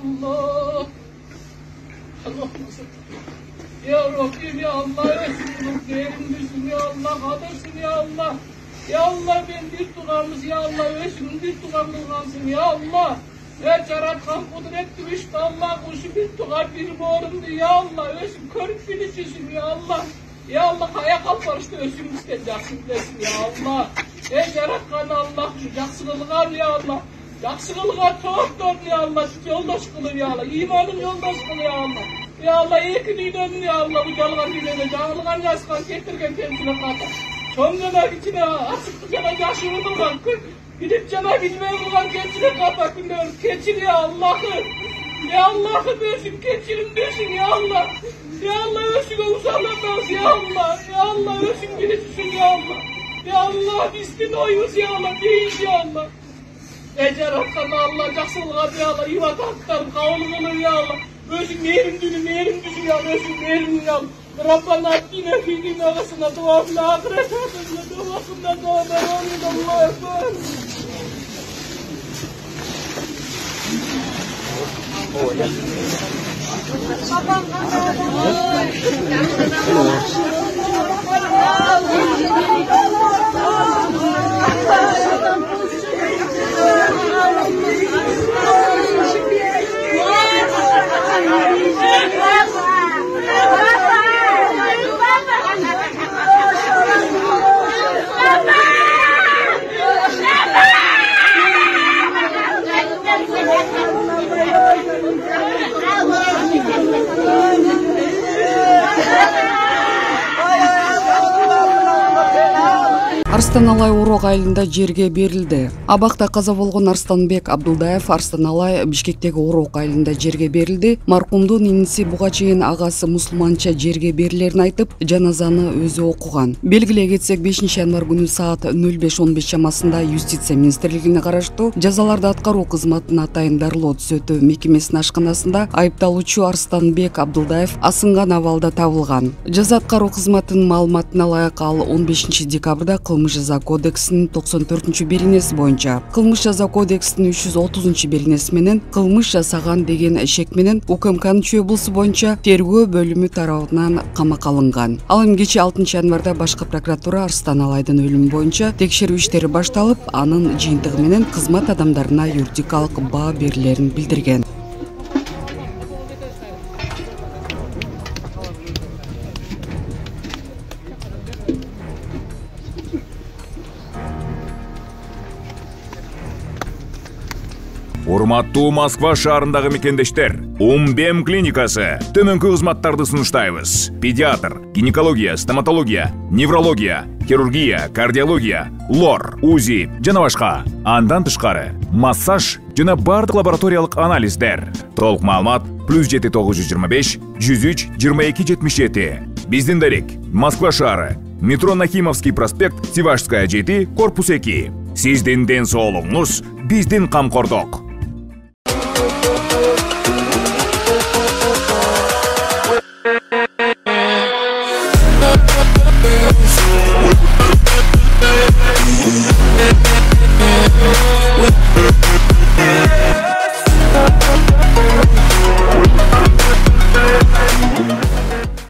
Allah. Allah nasıl? Ya Rabbim ya Allah, Resulullah yerin düşsün ya Allah, kadırsın ya Allah. Ya Allah ben bir tuğamız ya Allah, Resulüm bir tuğamız kalsın ya Allah. Ve Caratkan kudretli işte Allah, kuşu bir tuğa bir boğurumdu ya Allah. Resulüm körük bilicisin ya Allah. Ya Allah kaya kalpar işte Resulüm isteyeceksin desin ya Allah. Caratkan Allah, jaksılıqar ya Allah. Jaksılıqar toğutlar ya Allah, yoldaş kılır ya Allah. İmanın yoldaş kılır ya Allah. Ya Allah iyi dönün ya Allah, bu calgan dinleme, cağılgan yaşkan getirgen temsile kata. Son cana içine asıklı cana yaşı vurulgan, gidip cana bilmeye vurgan geçine kata günler, geçin ya Allah'ım. Ya Allah'ım ölsün, geçirin desin ya Allah. Ya Allah ölsün uzaklanmaz ya Allah. Ya Allah ölsün bilirsin ya Allah. Ya Allah istin oyuz ya Allah, değil ya Allah. Ecer hakkında Allah, jaksılıqar ya Allah, ivat haktar, kavul kılır ya Allah. Özün nerin düşün ya, özün nerin ya. Rabbana atina fi dunya hasenatan ve fil ahireti hasenatan ve qina azaban nar. Allahu ekber. Арстан Алай Урок айылында жерге берилди. Абакта каза болгон Арстанбек Абдулдаев Арстан Алай Бишкектеги Урок айылында жерге берилди. Маркумдун иниси буга чейин агасы мусулманча жерге берилерин айтып, жаназаны өзү окуган. Белгилей кетсек, 5-январ күнү саат 05:15 чамасында Юстиция министрлигине караштуу жазаларды аткаруу кызматына атайындарлоо түзөтүү мекемесинин ашканасында айыпталуучу Арстанбек Абдулдаев асынган абалда табылган. Жаза аткаруу кызматынын маалыматына ылайык ал 15 декабрда Кылмыш жаза кодексинин 94-беренеси боюнча, Кылмыш жаза кодексинин 330-беренеси менен кылмыш жасаган деген шек менен УКМКнын Чүй облусу боюнча тергөө бөлүмү тарабынан камакка алынган. Ал эми кечээ 6-январда башкы прокуратура Арстан Алайдын өлүмү боюнча текшерүү иштери башталып, анын жыйынтыгы менен кызмат адамдарына юридикалык баа берилерин билдирген. Урматтуу Москва шаарындагы мекендештер, Умбем клиникасы төмөнкү кызматтарды сунуштайбыз. Педиатр, гинекология, стоматология, неврология, хирургия, кардиология, лор, УЗИ жана башка. Андан тышкары массаж жана бардык лабораториялык анализдер. Толук маалымат +7 925 103 22 77. Биздин дарек Москва шаары, метро Нахимовский проспект, Сивашская 7, корпус 2. Сиздин ден соолугуңуз биздин камкордук.